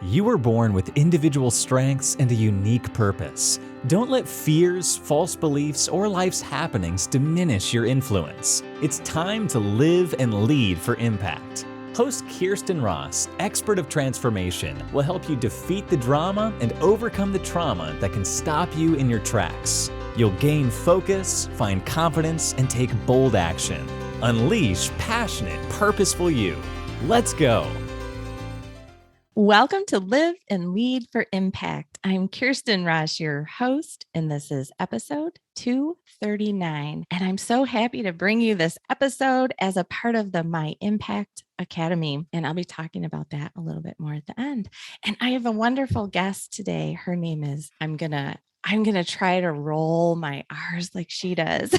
You were born with individual strengths and a unique purpose. Don't let fears, false beliefs, or life's happenings diminish your influence. It's time to live and lead for impact. Host Kirsten Ross, expert of transformation, will help you defeat the drama and overcome the trauma that can stop you in your tracks. You'll gain focus, find confidence, and take bold action. Unleash passionate, purposeful you. Let's go. Welcome to Live and Lead for Impact. I'm Kirsten Ross, your host, and this is episode 239. And I'm so happy to bring you this episode as a part of the My Impact Academy. And I'll be talking about that a little bit more at the end. And I have a wonderful guest today. Her name is, I'm gonna try to roll my R's like she does.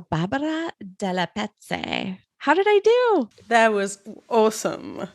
Barbara Dalle Pezze. How did I do? That was awesome.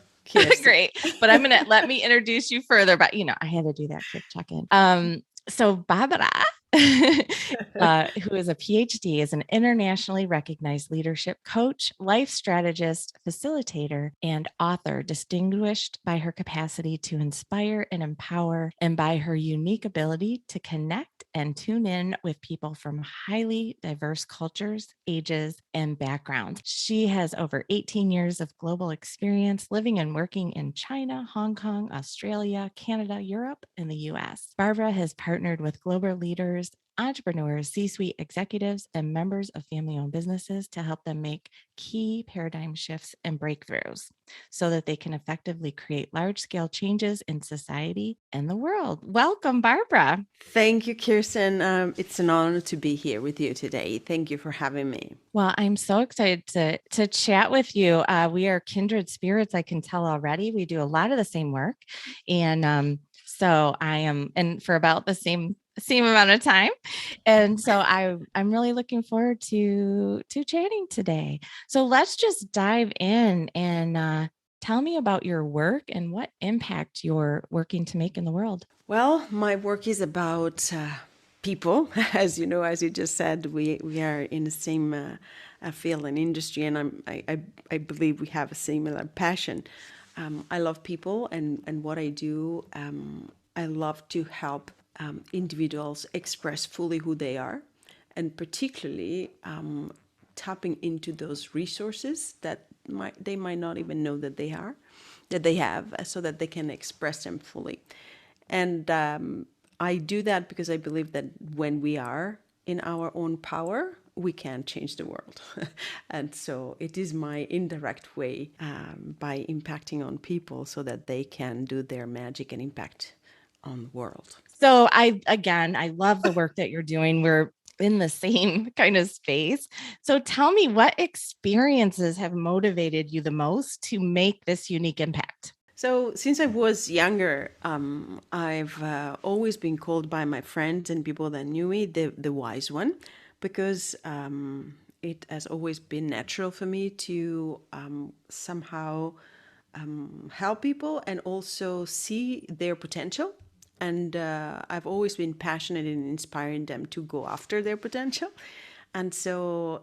Great. But let me introduce you further, but I had to do that quick check-in. So Barbara, who is a Ph.D, is an internationally recognized leadership coach, life strategist, facilitator, and author, distinguished by her capacity to inspire and empower, and by her unique ability to connect and tune in with people from highly diverse cultures, ages, and backgrounds. She has over 18 years of global experience living and working in China, Hong Kong, Australia, Canada, Europe, and the US. Barbara has partnered with global leaders, entrepreneurs, C-suite executives, and members of family-owned businesses to help them make key paradigm shifts and breakthroughs so that they can effectively create large-scale changes in society and the world. Welcome, Barbara. Thank you, Kirsten. It's an honor to be here with you today. Thank you for having me. Well, I'm so excited to chat with you. We are kindred spirits, I can tell already. We do a lot of the same work. And so I am, and for about the same amount of time. And so I'm really looking forward to chatting today. So let's just dive in and tell me about your work and what impact you're working to make in the world. Well, my work is about people. As you know, as you just said, we are in the same field and industry, and I believe we have a similar passion. I love people, and what I do, I love to help individuals express fully who they are, and particularly tapping into those resources that they might not even know that they have, so that they can express them fully. And I do that because I believe that when we are in our own power, we can change the world. And so it is my indirect way by impacting on people so that they can do their magic and impact on the world. So I love the work that you're doing. We're in the same kind of space. So tell me, what experiences have motivated you the most to make this unique impact? So since I was younger, I've always been called by my friends and people that knew me the wise one, because it has always been natural for me to somehow help people and also see their potential. And I've always been passionate in inspiring them to go after their potential. And so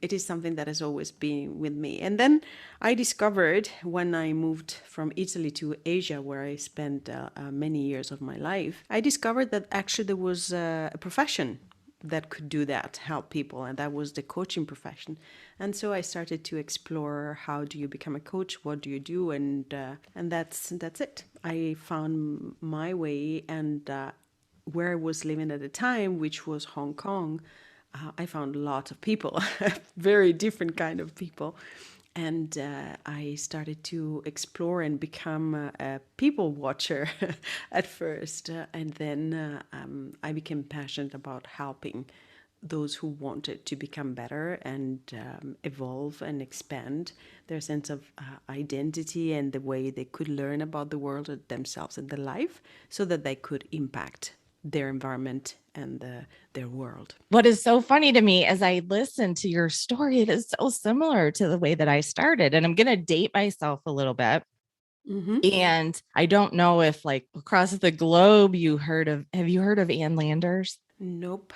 it is something that has always been with me. And then I discovered when I moved from Italy to Asia, where I spent many years of my life, I discovered that actually there was a profession that could do that, help people, and that was the coaching profession. And so I started to explore, how do you become a coach, what do you do, and that's it. I found my way, and where I was living at the time, which was Hong Kong, I found a lot of people, very different kind of people. And I started to explore and become a people watcher at first. And then I became passionate about helping those who wanted to become better and evolve and expand their sense of identity and the way they could learn about the world, themselves, and their life, so that they could impact their environment and their world. What is so funny to me as I listen to your story, it is so similar to the way that I started. And I'm going to date myself a little bit. Mm-hmm. And I don't know if, like, across the globe, have you heard of Ann Landers? Nope.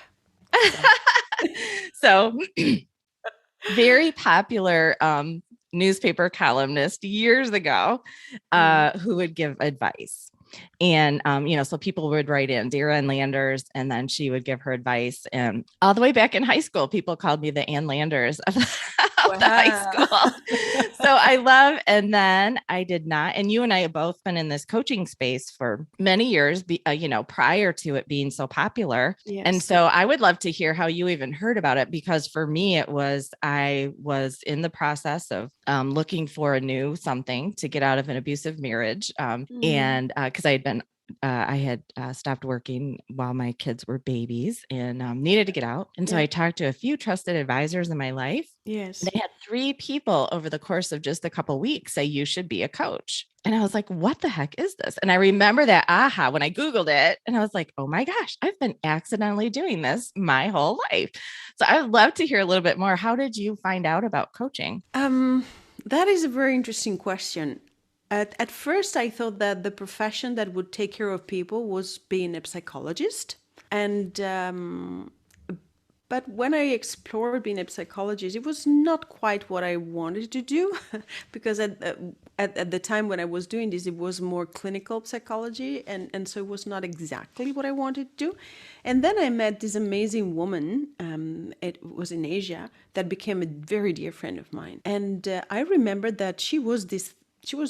So very popular newspaper columnist years ago who would give advice. And, so people would write in Dear Ann Landers, and then she would give her advice. And all the way back in high school, people called me the Ann Landers of the high school. So I love, and then I did not, and you and I have both been in this coaching space for many years, prior to it being so popular. Yes. And so I would love to hear how you even heard about it, because for me, I was in the process of looking for a new something to get out of an abusive marriage. And because I had stopped working while my kids were babies and needed to get out. And so I talked to a few trusted advisors in my life. Yes. They had 3 people over the course of just a couple of weeks say, you should be a coach. And I was like, what the heck is this? And I remember that aha when I Googled it, and I was like, oh my gosh, I've been accidentally doing this my whole life. So I would love to hear a little bit more. How did you find out about coaching? That is a very interesting question. At first, I thought that the profession that would take care of people was being a psychologist. And but when I explored being a psychologist, it was not quite what I wanted to do, because at the time when I was doing this, it was more clinical psychology, and so it was not exactly what I wanted to do. And then I met this amazing woman, it was in Asia, that became a very dear friend of mine. And I remember that she was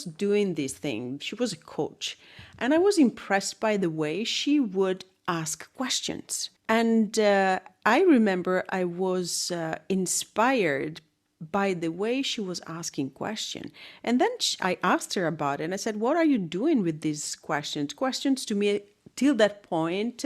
doing this thing. She was a coach. And I was impressed by the way she would ask questions. And I remember I was inspired by the way she was asking questions. And then I asked her about it. And I said, what are you doing with these questions? Questions to me, till that point,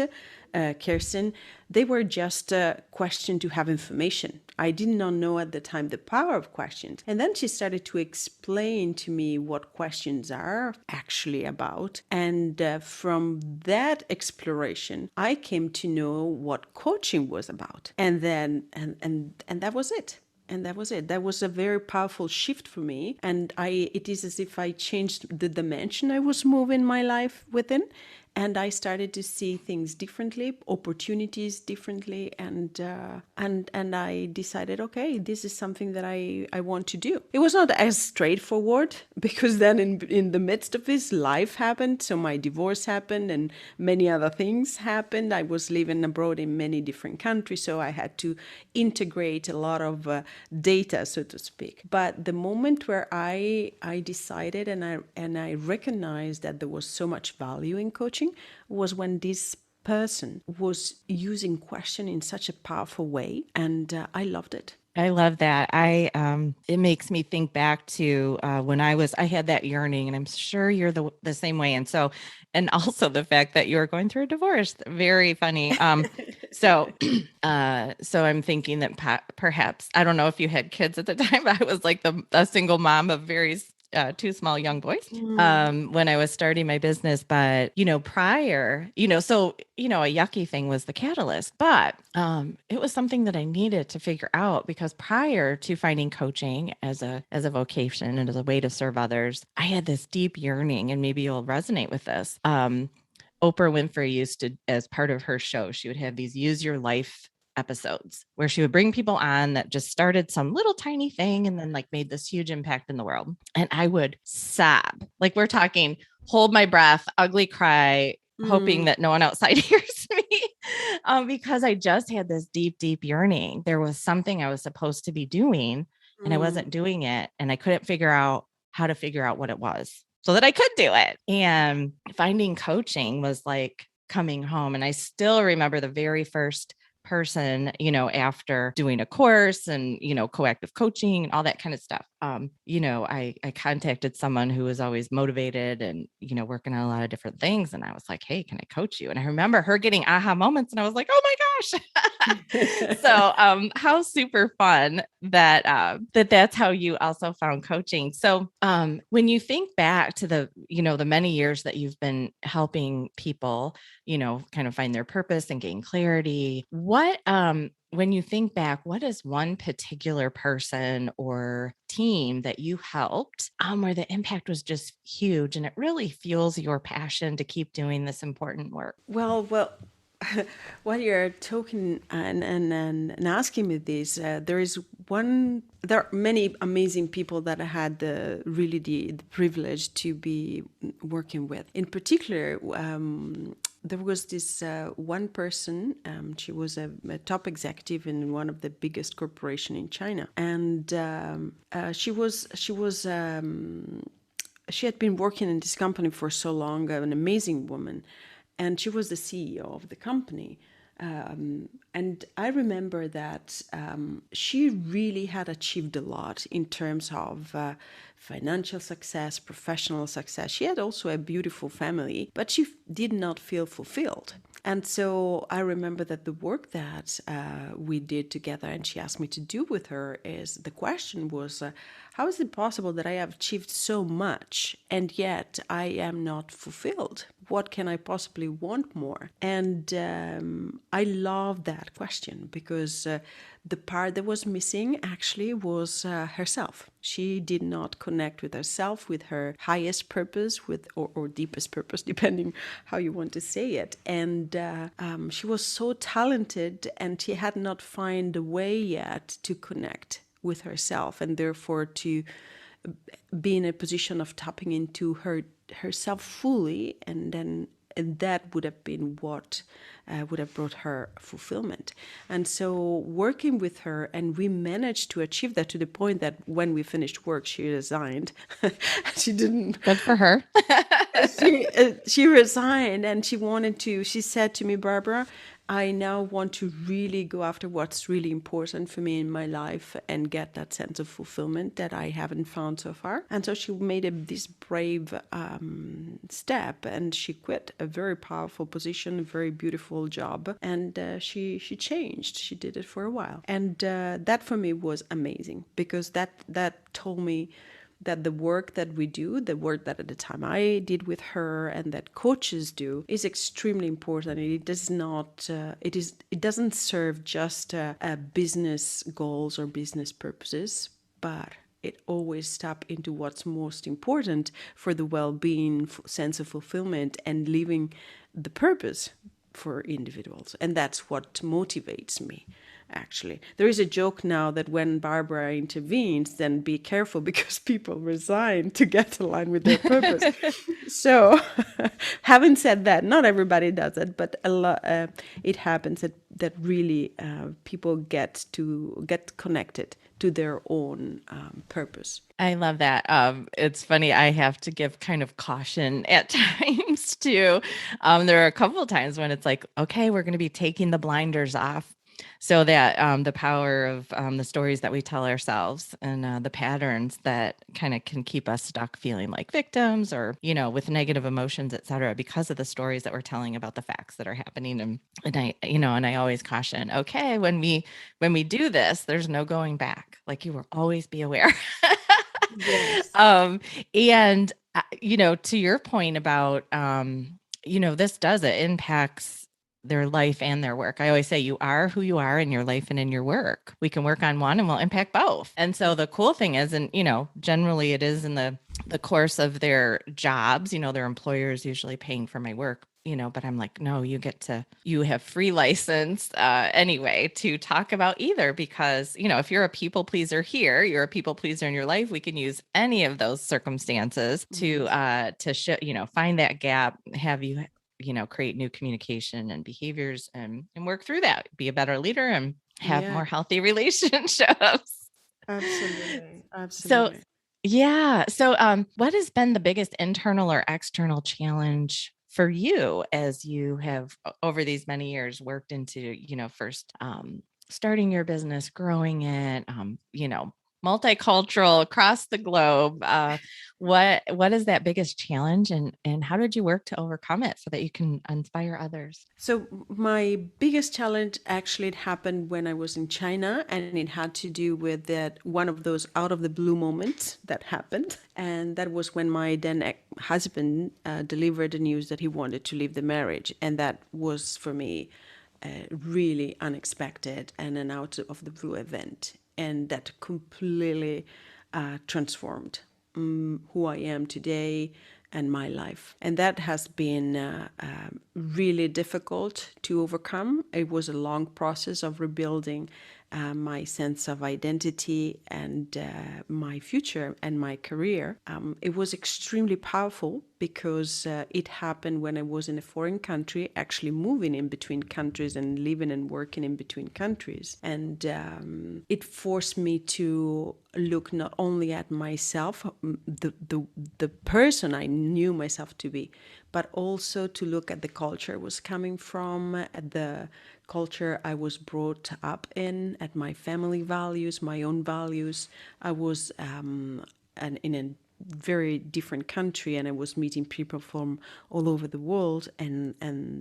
Kirsten, they were just a question to have information. I did not know at the time the power of questions. And then she started to explain to me what questions are actually about. And from that exploration, I came to know what coaching was about. And then, and that was it. And that was it. That was a very powerful shift for me. And it is as if I changed the dimension I was moving my life within. And I started to see things differently, opportunities differently, and I decided, okay, this is something that I want to do. It was not as straightforward, because then in the midst of this, life happened. So my divorce happened and many other things happened. I was living abroad in many different countries, so I had to integrate a lot of data, so to speak. But the moment where I decided and I recognized that there was so much value in coaching was when this person was using question in such a powerful way, and I loved it. I love that. It makes me think back to when I had that yearning, and I'm sure you're the same way. And so, and also the fact that you're going through a divorce, very funny. So I'm thinking that perhaps, I don't know if you had kids at the time, but I was like a single mom of very 2 small young boys when I was starting my business. But, prior, so, a yucky thing was the catalyst, but it was something that I needed to figure out, because prior to finding coaching as a vocation and as a way to serve others, I had this deep yearning, and maybe you'll resonate with this. Oprah Winfrey used to, as part of her show, she would have these Use Your Life episodes where she would bring people on that just started some little tiny thing and then made this huge impact in the world. And I would sob, we're talking, hold my breath, ugly cry, hoping that no one outside hears me, because I just had this deep, deep yearning. There was something I was supposed to be doing and I wasn't doing it. And I couldn't figure out how to figure out what it was so that I could do it. And finding coaching was like coming home. And I still remember the very first person, after doing a course and, coactive coaching and all that kind of stuff. I contacted someone who was always motivated and, working on a lot of different things. And I was like, hey, can I coach you? And I remember her getting aha moments and I was like, oh my gosh. So how super fun that that's how you also found coaching. So when you think back to the many years that you've been helping people, kind of find their purpose and gain clarity, what when you think back, what is one particular person or team that you helped where the impact was just huge and it really fuels your passion to keep doing this important work? Well, while you're talking and asking me this, there are many amazing people that I had the privilege to be working with. In particular, there was this one person. She was a top executive in one of the biggest corporation in China, and she had been working in this company for so long, an amazing woman, and she was the CEO of the company. And I remember that she really had achieved a lot in terms of financial success, professional success. She had also a beautiful family, but she did not feel fulfilled. And so I remember that the work that we did together and she asked me to do with her is the question was, how is it possible that I have achieved so much and yet I am not fulfilled? What can I possibly want more? And I love that question because the part that was missing actually was herself. She did not connect with herself, with her highest purpose, or deepest purpose, depending how you want to say it. And she was so talented, and she had not found a way yet to connect with herself, and therefore to be in a position of tapping into herself fully, and that would have been what would have brought her fulfillment. And so working with her, and we managed to achieve that to the point that when we finished work, she resigned. She didn't. Good for her. She resigned, and she said to me, Barbara, I now want to really go after what's really important for me in my life and get that sense of fulfillment that I haven't found so far. And so she made this brave step, and she quit a very powerful position, a very beautiful job, and she changed. She did it for a while, and that for me was amazing because that told me that the work that we do, the work that at the time I did with her and that coaches do, is extremely important. It doesn't serve just business goals or business purposes, but it always tap into what's most important for the well-being, sense of fulfillment, and living the purpose for individuals. And that's what motivates me. Actually, there is a joke now that when Barbara intervenes, then be careful because people resign to get aligned with their purpose. So, having said that, not everybody does it, but it happens that really people get connected to their own purpose. I love that. It's funny. I have to give kind of caution at times too. There are a couple of times when it's like, okay, we're going to be taking the blinders off so that the power of the stories that we tell ourselves and the patterns that kind of can keep us stuck feeling like victims or, with negative emotions, et cetera, because of the stories that we're telling about the facts that are happening. And I always caution, okay, when we do this, there's no going back. Like you will always be aware. Yes. And to your point about, it impacts their life and their work. I always say you are who you are in your life and in your work. We can work on one and we'll impact both. And so the cool thing is, and generally it is in the course of their jobs, their employers usually paying for my work, but I'm like, no, you have free license anyway to talk about either, because, if you're a people pleaser here, you're a people pleaser in your life, we can use any of those circumstances to show, find that gap, have you, create new communication and behaviors and work through that, be a better leader and have more healthy relationships. Absolutely. So, yeah. So, what has been the biggest internal or external challenge for you as you have over these many years worked into, first starting your business, growing it, multicultural across the globe? What is that biggest challenge, and how did you work to overcome it so that you can inspire others? So my biggest challenge actually happened when I was in China, and it had to do with that one of those out of the blue moments that happened, and that was when my then husband delivered the news that he wanted to leave the marriage, and that was for me really unexpected and an out of the blue event, and that completely transformed who I am today, and my life. And that has been really difficult to overcome. It was a long process of rebuilding my sense of identity and my future and my career. It was extremely powerful because it happened when I was in a foreign country, actually moving in between countries and living and working in between countries. And it forced me to look not only at myself, the person I knew myself to be, but also to look at the culture I was coming from, at the culture I was brought up in, at my family values, my own values. I was in a very different country, and I was meeting people from all over the world, and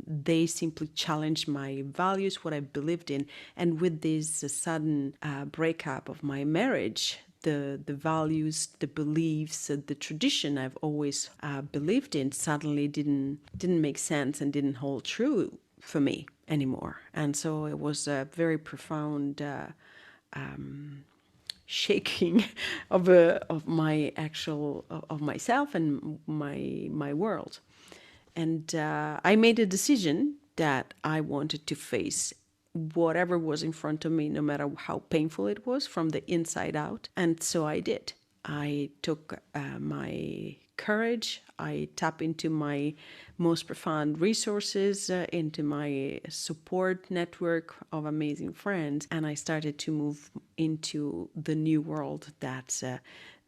they simply challenged my values, what I believed in. And with this sudden breakup of my marriage, the values, the beliefs, the tradition I've always believed in suddenly didn't make sense and didn't hold true for me anymore. And so it was a very profound shaking of myself and my world. And I made a decision that I wanted to face whatever was in front of me, no matter how painful it was, from the inside out. And so I did. I took my courage. I tapped into my most profound resources, into my support network of amazing friends, and I started to move into the new world that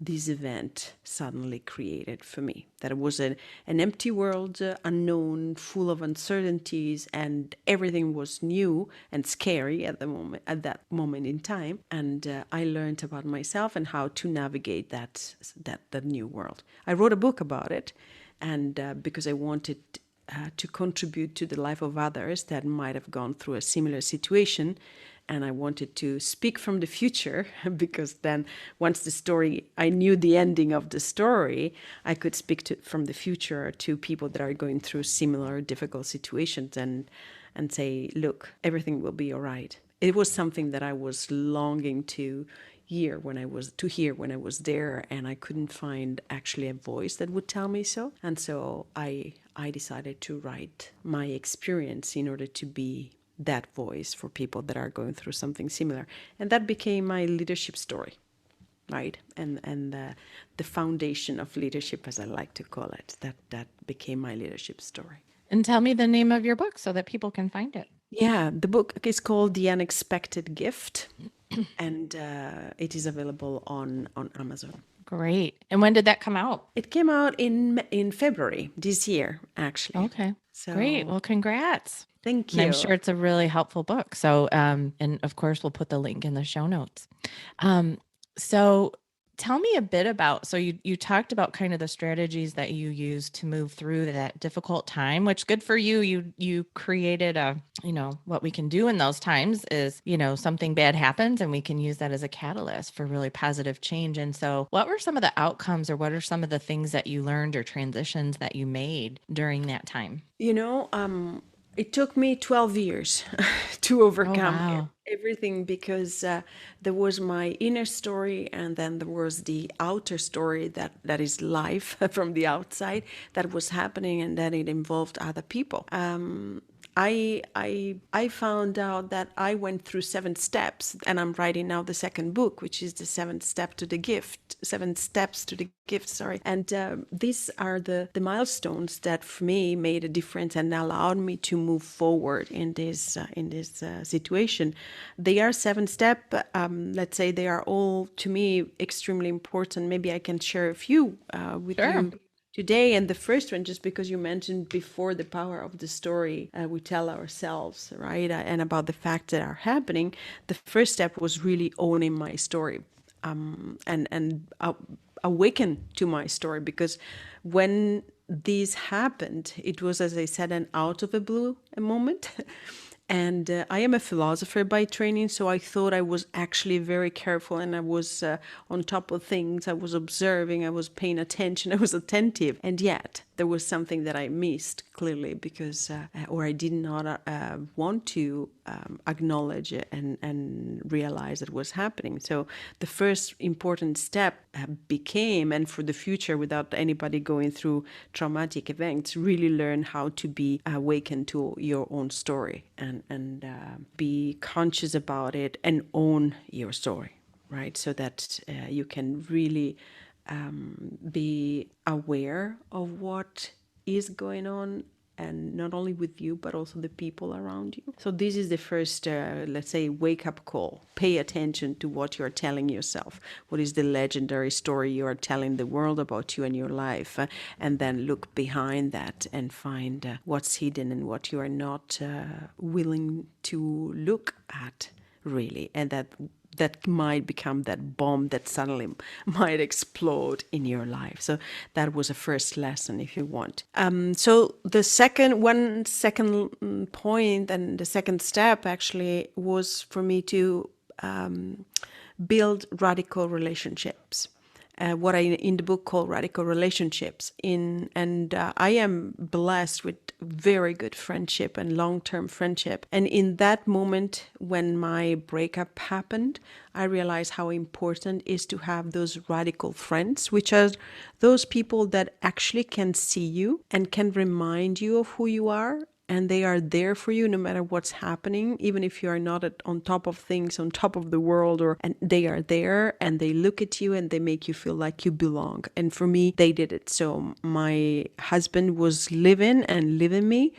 this event suddenly created for me. That it was an empty world, unknown, full of uncertainties, and everything was new and scary at that moment in time. And I learned about myself and how to navigate that new world. I wrote a book about it, and because I wanted to contribute to the life of others that might have gone through a similar situation. And I wanted to speak from the future, because then once I knew the ending of the story, I could speak from the future to people that are going through similar difficult situations and say, look, everything will be all right. It was something that I was longing to hear when I was there, and I couldn't find actually a voice that would tell me so. And so I decided to write my experience in order to be that voice for people that are going through something similar. And that became my leadership story, right? And the foundation of leadership, as I like to call it, that became my leadership story. And tell me the name of your book so that people can find it. Yeah, the book is called The Unexpected Gift, and it is available on Amazon. Great. And when did that come out? It came out in February this year, actually. Okay. So great. Well, congrats. Thank you. And I'm sure it's a really helpful book. So, and of course, we'll put the link in the show notes. So tell me a bit about, so you talked about kind of the strategies that you used to move through that difficult time, which good for you. You created what we can do in those times is, something bad happens and we can use that as a catalyst for really positive change. And so what were some of the outcomes, or what are some of the things that you learned or transitions that you made during that time? It took me 12 years to overcome wow. everything, because there was my inner story, and then there was the outer story that is life from the outside that was happening, and then it involved other people. I found out that I went through 7 steps, and I'm writing now the second book, which is the 7 steps to the gift. And these are the milestones that for me made a difference and allowed me to move forward in this situation. They are 7 steps. Let's say they are all, to me, extremely important. Maybe I can share a few with you today. And the first one, just because you mentioned before the power of the story we tell ourselves, right? And about the facts that are happening. The first step was really owning my story, and awaken to my story, because when this happened, it was, as I said, an out of the blue moment. And I am a philosopher by training, so I thought I was actually very careful, and I was on top of things. I was observing, I was paying attention, I was attentive. And yet there was something that I missed clearly because, or I did not want to acknowledge it and realize it was happening. So the first important step became, and for the future, without anybody going through traumatic events, really learn how to be awakened to your own story and be conscious about it and own your story, right? So that you can really be aware of what is going on, and not only with you, but also the people around you. So this is the first, let's say, wake-up call. Pay attention to what you're telling yourself. What is the legendary story you are telling the world about you and your life? And then look behind that and find what's hidden and what you are not willing to look at, really. And that might become that bomb that suddenly might explode in your life. So that was a first lesson, if you want. So the second point and the second step actually was for me to build radical relationships. What I in the book call radical relationships. I am blessed with very good friendship and long-term friendship. And in that moment when my breakup happened, I realized how important it is to have those radical friends, which are those people that actually can see you and can remind you of who you are. And they are there for you no matter what's happening, even if you are not on top of things, on top of the world, and they are there and they look at you and they make you feel like you belong. And for me, they did it. So my husband was living me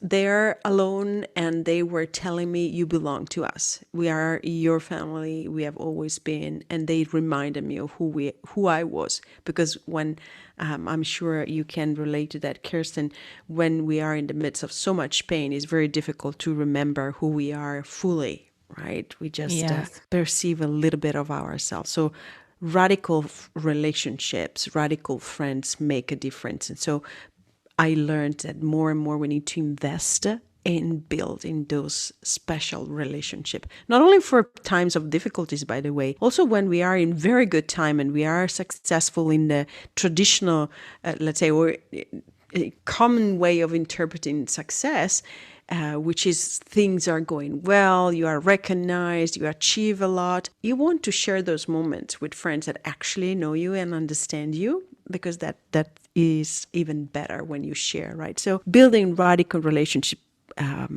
there alone, and they were telling me, you belong to us. We are your family. We have always been. And they reminded me of who I was, because when I'm sure you can relate to that, Kirsten, when we are in the midst of so much pain, it's very difficult to remember who we are fully, right? We just perceive a little bit of ourselves. So radical relationships, radical friends make a difference. And so I learned that more and more we need to invest and build in those special relationships. Not only for times of difficulties, by the way, also when we are in very good time and we are successful in the traditional, let's say, or a common way of interpreting success, which is things are going well, you are recognized, you achieve a lot. You want to share those moments with friends that actually know you and understand you, because that is even better when you share, right? So building radical relationship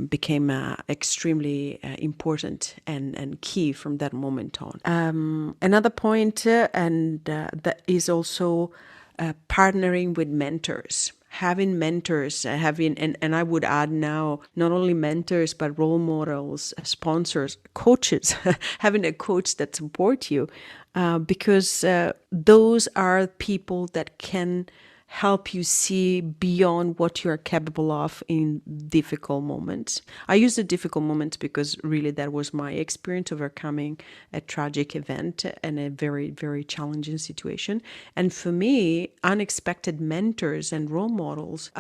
became extremely important and key from that moment on. Another point, that is also partnering with mentors. Having mentors, and I would add now, not only mentors, but role models, sponsors, coaches, having a coach that supports you, because those are people that can help you see beyond what you are capable of in difficult moments. I use the difficult moments because really that was my experience overcoming a tragic event and a very, very challenging situation. And for me, unexpected mentors and role models,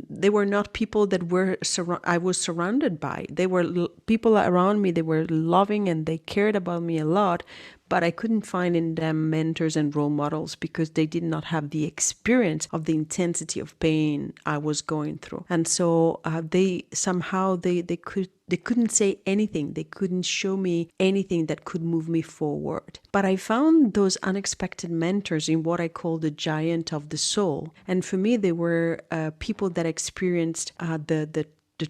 they were not people that I was surrounded by. They were people around me. They were loving and they cared about me a lot, but I couldn't find in them mentors and role models because they did not have the experience of the intensity of pain I was going through. And so they couldn't say anything. They couldn't show me anything that could move me forward. But I found those unexpected mentors in what I call the giant of the soul. And for me, they were people that experienced the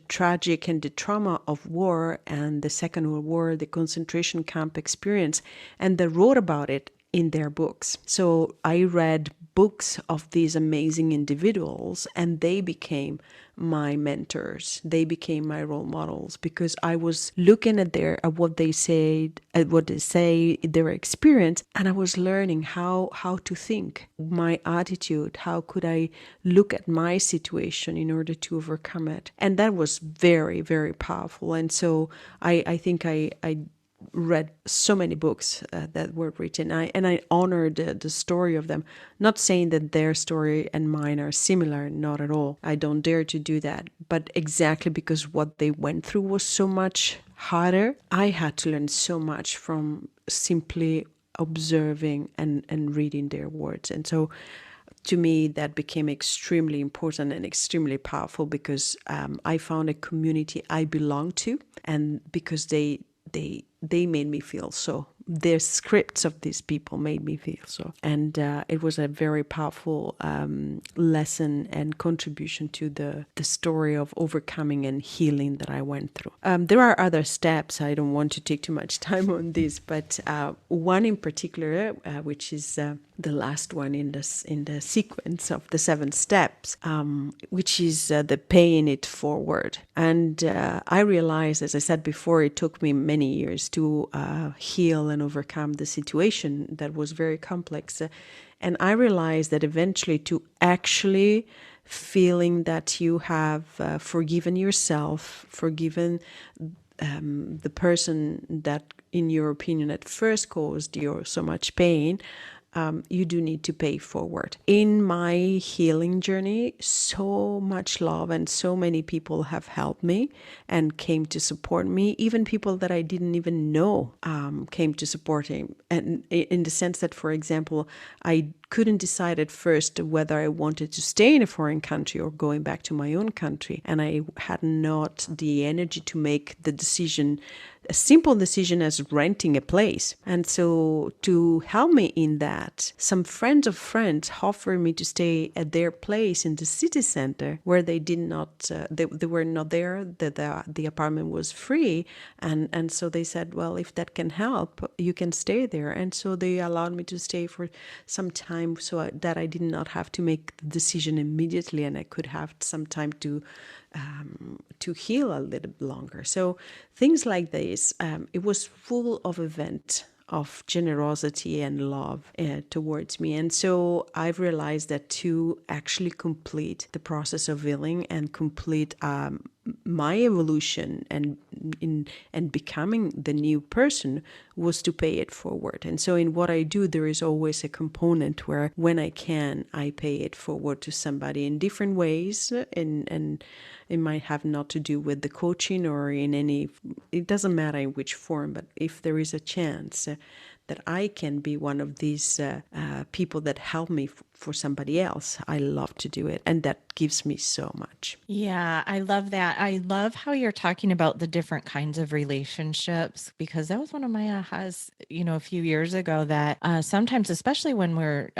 tragic and the trauma of war and the Second World War, the concentration camp experience, and they wrote about it in their books. So I read books of these amazing individuals, and they became my mentors. They became my role models because I was looking at what they say, their experience, and I was learning how to think, my attitude, how could I look at my situation in order to overcome it. And that was very, very powerful. And so I think I read so many books that were written, and I honored the story of them. Not saying that their story and mine are similar, not at all. I don't dare to do that. But exactly because what they went through was so much harder, I had to learn so much from simply observing and reading their words. And so to me, that became extremely important and extremely powerful because I found a community I belong to, and because they made me feel so. The scripts of these people made me feel so, and it was a very powerful lesson and contribution to the story of overcoming and healing that I went through. There are other steps. I don't want to take too much time on this, but one in particular, which is the last one in the sequence of the 7 steps, which is the paying it forward. And I realized, as I said before, it took me many years to heal and overcome the situation that was very complex. And I realized that eventually, to actually feeling that you have forgiven yourself, forgiven the person that, in your opinion, at first caused you so much pain, you do need to pay forward. In my healing journey, so much love and so many people have helped me and came to support me. Even people that I didn't even know came to support him. And in the sense that, for example, I couldn't decide at first whether I wanted to stay in a foreign country or going back to my own country. And I had not the energy to make the decision, a simple decision as renting a place. And so to help me in that, some friends of friends offered me to stay at their place in the city center where they did not, they were not there, the apartment was free. And so they said, well, if that can help, you can stay there. And so they allowed me to stay for some time so that I did not have to make the decision immediately, and I could have some time to heal a little bit longer. So things like this, it was full of event of generosity and love towards me. And so I've realized that to actually complete the process of healing and complete my evolution and becoming the new person was to pay it forward. And so in what I do, there is always a component where when I can, I pay it forward to somebody in different ways, and it might have not to do with the coaching or in any, it doesn't matter in which form, but if there is a chance that I can be one of these people that help me for somebody else, I love to do it. And that gives me so much. Yeah, I love that. I love how you're talking about the different kinds of relationships, because that was one of my ahas, a few years ago, that sometimes, especially when we're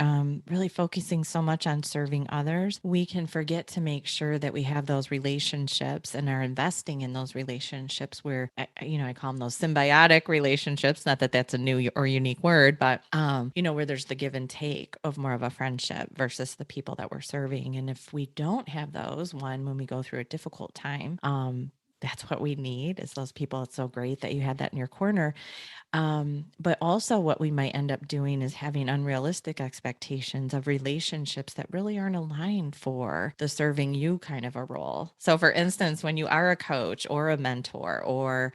really focusing so much on serving others, we can forget to make sure that we have those relationships and are investing in those relationships where, I call them those symbiotic relationships. Not that that's a new or unique word, but, where there's the give and take of more of a friendship versus the people that we're serving. And if we don't have those, when we go through a difficult time, that's what we need, is those people. It's so great that you had that in your corner. But also what we might end up doing is having unrealistic expectations of relationships that really aren't aligned for the serving you kind of a role. So for instance, when you are a coach or a mentor or,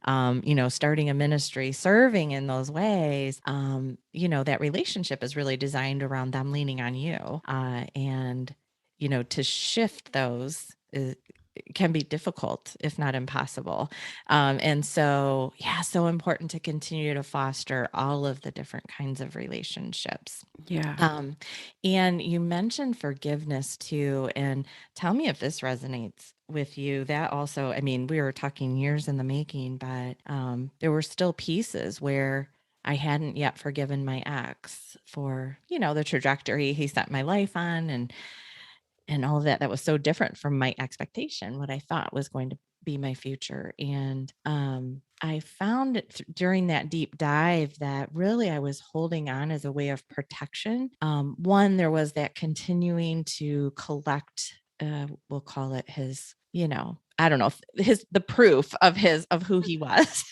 starting a ministry, serving in those ways, that relationship is really designed around them leaning on you. And to shift those can be difficult, if not impossible. And so, so important to continue to foster all of the different kinds of relationships. Yeah. And you mentioned forgiveness too. And tell me if this resonates with you. That also, we were talking years in the making, but there were still pieces where I hadn't yet forgiven my ex for, the trajectory he set my life on, and all of that was so different from my expectation, what I thought was going to be my future. And I found during that deep dive that really I was holding on as a way of protection. One, there was that continuing to collect, we'll call it his, I don't know, the proof of who he was.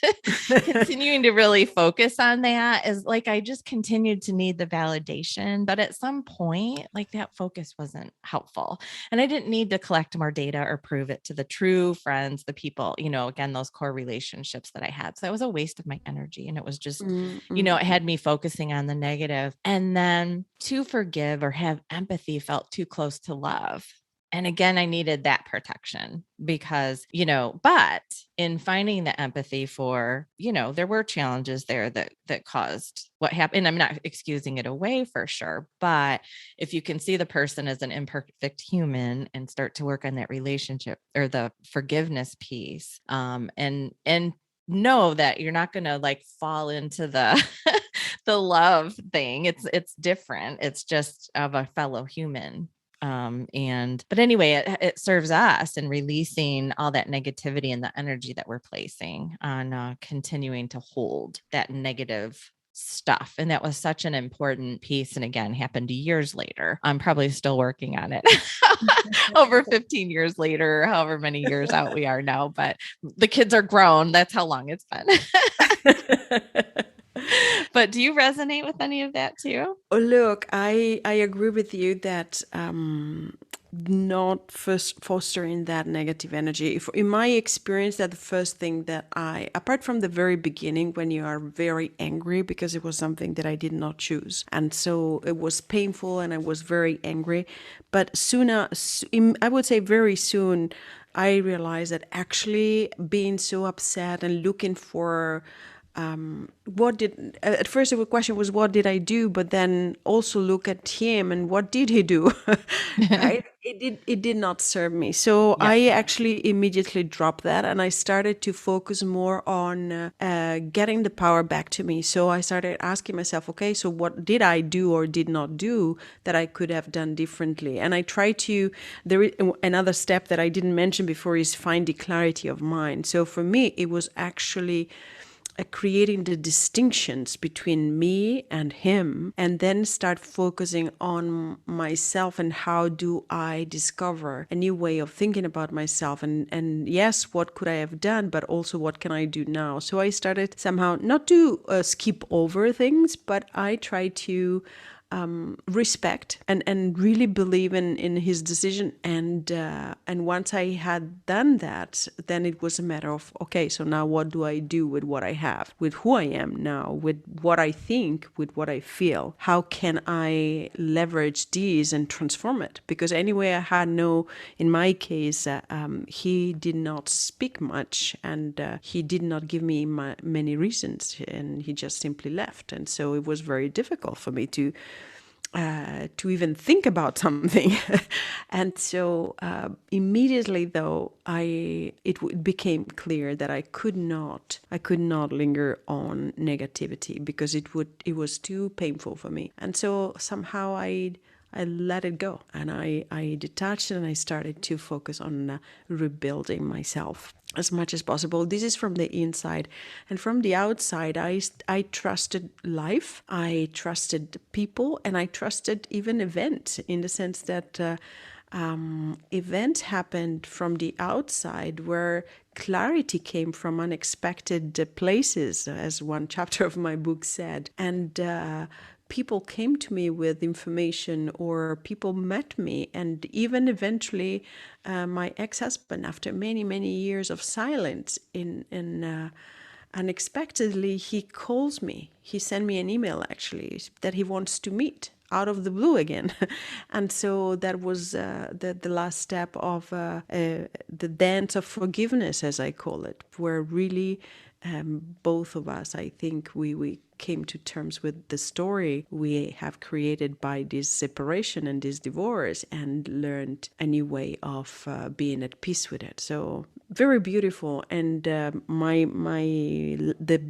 Continuing to really focus on that is like, I just continued to need the validation, but at some point, like, that focus wasn't helpful. And I didn't need to collect more data or prove it to the true friends, the people, again, those core relationships that I had. So that was a waste of my energy. And it was just, Mm-hmm. it had me focusing on the negative. And then to forgive or have empathy felt too close to love. And again, I needed that protection because, but in finding the empathy for, there were challenges there that caused what happened. And I'm not excusing it away for sure. But if you can see the person as an imperfect human and start to work on that relationship or the forgiveness piece, and know that you're not going to like fall into the the love thing. It's different. It's just of a fellow human. But anyway, it serves us in releasing all that negativity and the energy that we're placing on continuing to hold that negative stuff. And that was such an important piece. And again, happened years later. I'm probably still working on it over 15 years later, however many years out we are now, but the kids are grown. That's how long it's been. But do you resonate with any of that too? Oh, look, I agree with you that not first fostering that negative energy. In my experience, that the first thing that apart from the very beginning, when you are very angry because it was something that I did not choose, and so it was painful, and I was very angry. But I would say very soon, I realized that actually being so upset and looking for at first the question was, what did I do? But then also look at him and what did he do? Right? It did not serve me. So Yeah. I actually immediately dropped that, and I started to focus more on getting the power back to me. So I started asking myself, okay, so what did I do or did not do that I could have done differently? And I try to, there is another step that I didn't mention before, is find the clarity of mind. So for me, it was actually creating the distinctions between me and him, and then start focusing on myself and how do I discover a new way of thinking about myself, and yes, what could I have done, but also what can I do now. So I started somehow not to skip over things, but I try to respect and really believe in his decision. And once I had done that, then it was a matter of, okay, so now what do I do with what I have, with who I am now, with what I think, with what I feel? How can I leverage these and transform it? Because anyway, I had in my case, he did not speak much, and he did not give me many reasons, and he just simply left. And so it was very difficult for me to even think about something. And so immediately, though, it became clear that I could not linger on negativity, because it was too painful for me. And so somehow I let it go, and I detached, and I started to focus on rebuilding myself as much as possible. This is from the inside. And from the outside, I trusted life, I trusted people, and I trusted even events, in the sense that events happened from the outside where clarity came from unexpected places, as one chapter of my book said. And people came to me with information, or people met me. And even eventually, my ex-husband, after many, many years of silence, unexpectedly, he calls me. He sent me an email, actually, that he wants to meet out of the blue again. And so that was the last step of the dance of forgiveness, as I call it, where really both of us, I think, we came to terms with the story we have created by this separation and this divorce, and learned a new way of being at peace with it. So very beautiful. And the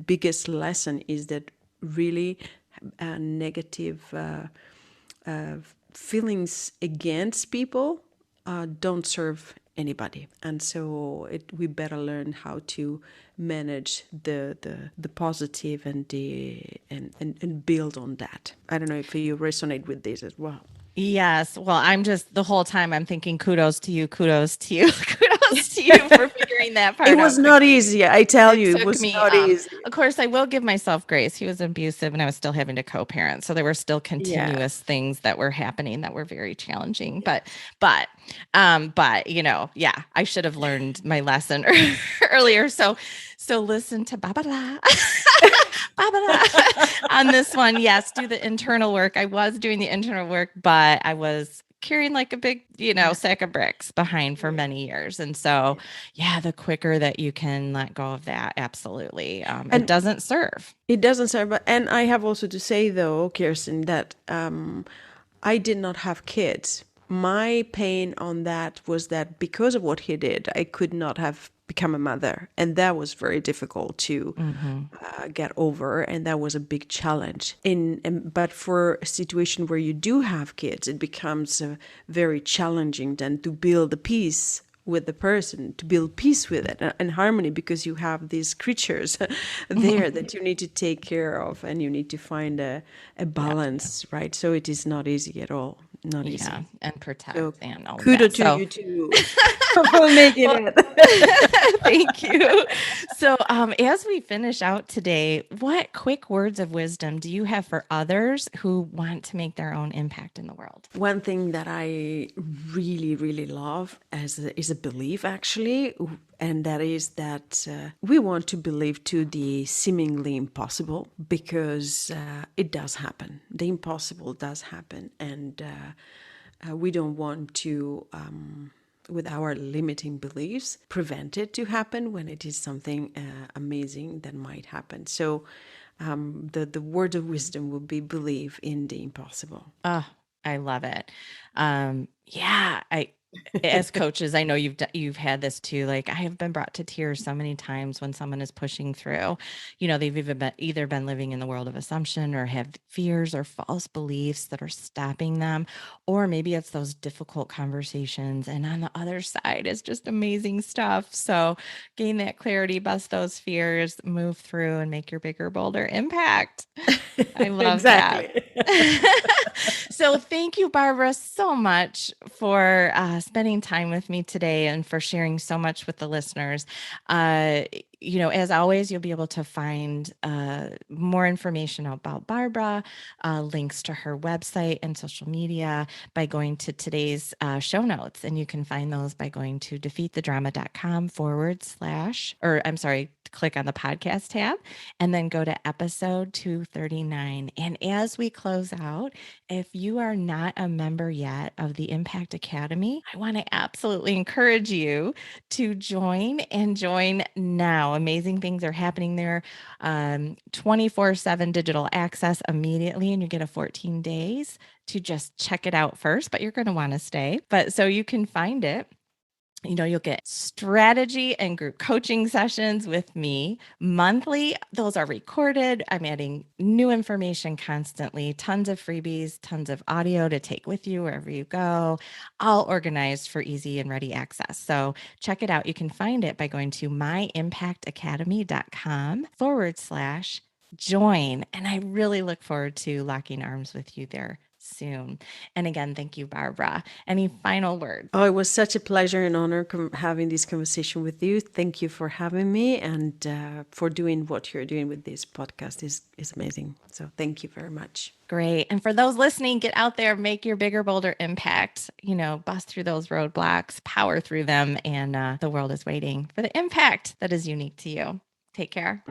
biggest lesson is that really negative feelings against people don't serve anybody. And so we better learn how to manage the positive and build on that. I don't know if you resonate with this as well. Yes. Well, the whole time I'm thinking, kudos to you, kudos to you, kudos to you for figuring that part out. It was not easy. I tell you, it was not easy. Of course, I will give myself grace. He was abusive, and I was still having to co-parent. So there were still continuous things that were happening that were very challenging. But I should have learned my lesson earlier. So listen to Babala. On this one. Yes, do the internal work. I was doing the internal work, but I was carrying like a big, sack of bricks behind for many years. And so, the quicker that you can let go of that, absolutely. It And doesn't serve. it doesn't serve. And I have also to say, though, Kirsten, that I did not have kids. My pain on that was that because of what he did, I could not have become a mother. And that was very difficult to get over. And that was a big challenge. But for a situation where you do have kids, it becomes very challenging then to build a peace with the person, to build peace with it and harmony, because you have these creatures there that you need to take care of, and you need to find a balance, right? So it is not easy at all. Not easy. And protect So and all kudos that. to you too for making it. Thank you. So as we finish out today, what quick words of wisdom do you have for others who want to make their own impact in the world? One thing that I really, really love is a belief, actually, and that is that we want to believe to the seemingly impossible, because it does happen. The impossible does happen, and we don't want to, with our limiting beliefs, prevent it to happen when it is something amazing that might happen. So the word of wisdom would be believe in the impossible. Oh, I love it. As coaches, I know you've had this too. Like, I have been brought to tears so many times when someone is pushing through. They've either been living in the world of assumption, or have fears or false beliefs that are stopping them, or maybe it's those difficult conversations. And on the other side is just amazing stuff. So gain that clarity, bust those fears, move through, and make your bigger, bolder impact. I love that. So thank you, Barbara, so much for spending time with me today and for sharing so much with the listeners. As always, you'll be able to find more information about Barbara, links to her website and social media by going to today's show notes. And you can find those by going to defeatthedrama.com click on the podcast tab and then go to episode 239. And as we close out, if you are not a member yet of the Impact Academy, I want to absolutely encourage you to join now. Amazing things are happening there. 24/7 digital access immediately, and you get a 14 days to just check it out first, but you're going to want to stay. But so you can find it. You'll get strategy and group coaching sessions with me monthly. Those are recorded. I'm adding new information constantly, tons of freebies, tons of audio to take with you wherever you go, all organized for easy and ready access. So check it out. You can find it by going to myimpactacademy.com/join. And I really look forward to locking arms with you there soon. And again, thank you, Barbara. Any final words? Oh, it was such a pleasure and honor having this conversation with you. Thank you for having me, and for doing what you're doing with this podcast is amazing. So thank you very much. Great. And for those listening, get out there, make your bigger, bolder impact, bust through those roadblocks, power through them, and the world is waiting for the impact that is unique to you. Take care.